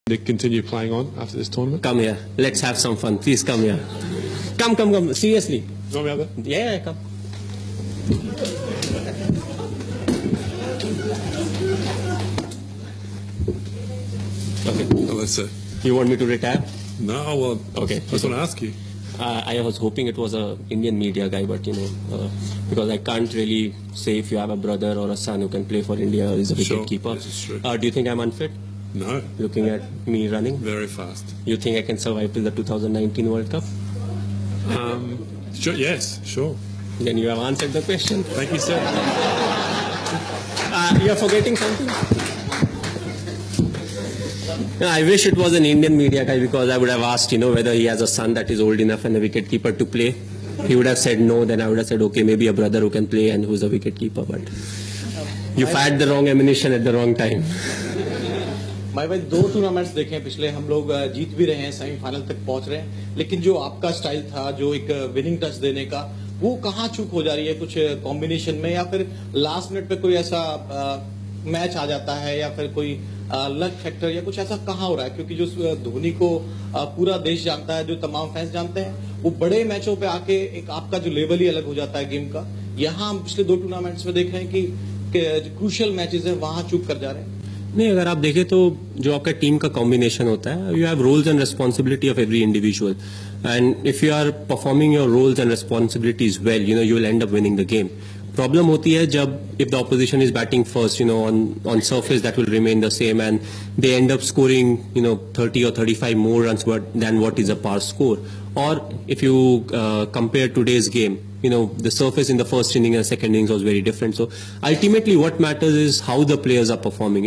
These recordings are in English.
They continue playing on after this tournament? Come here. Let's have some fun. Please come here. Come. Seriously. You want me out there? Yeah, come. Okay. Oh, let's see. You want me to retire? No, well, Okay. I just want to ask you. I was hoping it was a Indian media guy, but because I can't really say if you have a brother or a son who can play for India or is a wicket keeper. This is true. Do you think I'm unfit? No, Looking at me running, very fast. you think I can survive till the 2019 World Cup? Sure, yes, sure. Then you have answered the question. Thank you, sir. You're forgetting something? No, I wish it was an Indian media guy because I would have asked, whether he has a son that is old enough and a wicketkeeper to play. He would have said no, then I would have said, okay, maybe a brother who can play and who's a wicketkeeper. But you fired the wrong ammunition at the wrong time. भाई 2 tournaments देखे हैं पिछले, हम लोग जीत भी रहे हैं, semifinal तक पहुंच रहे हैं, लेकिन जो आपका स्टाइल था, जो एक विनिंग टच देने का, वो कहाँ चूक हो जा रही है? कुछ कॉम्बिनेशन में या फिर लास्ट मिनट पे कोई ऐसा मैच आ जाता है या फिर कोई लक फैक्टर या कुछ ऐसा कहाँ हो रहा है? क्योंकि जो धोनी को पूरा देश जानता है, जो तमाम फैंस जानते हैं, वो बड़े मैचों पे आके एक आपका जो लेवल ही अलग हो जाता है गेम का। यहाँ हम पिछले 2 टूर्नामेंट्स में देख रहे हैं कि क्रूशियल मैचेस है, वहां चूक कर जा रहे हैं। नहीं, अगर आप देखें तो जो आपका टीम का कॉम्बिनेशन होता है, you have roles and responsibility of every individual, and if you are performing your roles and responsibilities well, you will end up winning the game. Problem होती है जब if the opposition is batting first, on surface that will remain the same and they end up scoring 30 or 35 more runs than what is a par score. Or if you compare today's game, the surface in the first inning and second innings was very different. So ultimately what matters is how the players are performing.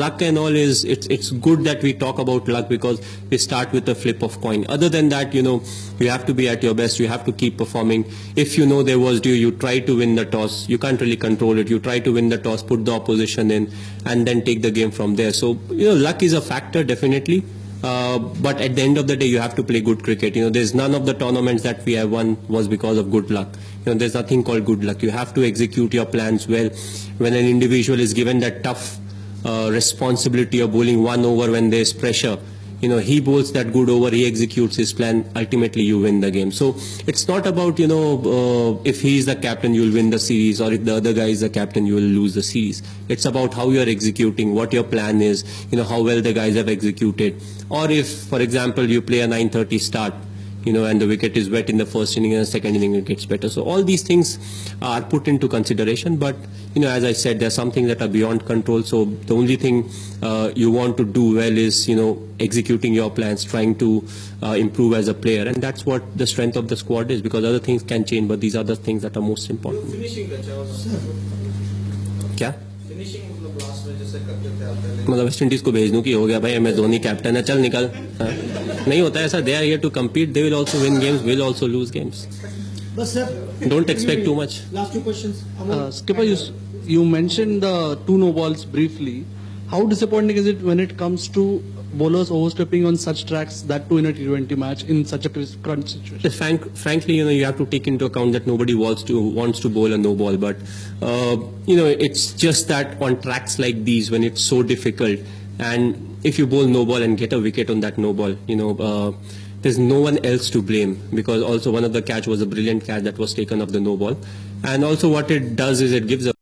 Luck and all is, it's good that we talk about luck because we start with a flip of coin. Other than that, you have to be at your best. You have to keep performing. If there was due, you try to win the toss. You can't really control it. You try to win the toss, put the opposition in, and then take the game from there. So, luck is a factor, definitely. But at the end of the day, you have to play good cricket. There's none of the tournaments that we have won was because of good luck. There's nothing called good luck. You have to execute your plans well. When an individual is given that tough responsibility of bowling 1 over when there's pressure, he bowls that good over, he executes his plan, ultimately you win the game. So it's not about, if he's the captain, you'll win the series, or if the other guy is the captain, you will lose the series. It's about how you're executing, what your plan is, how well the guys have executed. Or if, for example, you play a 9:30 start, and the wicket is wet in the first inning and the second inning it gets better. So all these things are put into consideration, but as I said, there are some things that are beyond control. So the only thing you want to do well is executing your plans, trying to improve as a player, and that's what the strength of the squad is, because other things can change, but these are the things that are most important. क्या मतलब West Indies को भेज दूं कि हो गया भाई, MS Dhoni captain है, चल निकल? नहीं होता ऐसा. They are here to compete. They will also win games. Will also lose games. Don't expect too much. Last 2 questions. Skipper, you mentioned the 2 no balls briefly. How disappointing is it when it comes to bowlers overstepping on such tracks, that too in a T20 match in such a crunch situation? Frankly, you have to take into account that nobody wants to bowl a no ball, but it's just that on tracks like these, when it's so difficult, and if you bowl no ball and get a wicket on that no ball, there's no one else to blame, because also one of the catch was a brilliant catch that was taken off the no ball, and also what it does is it gives a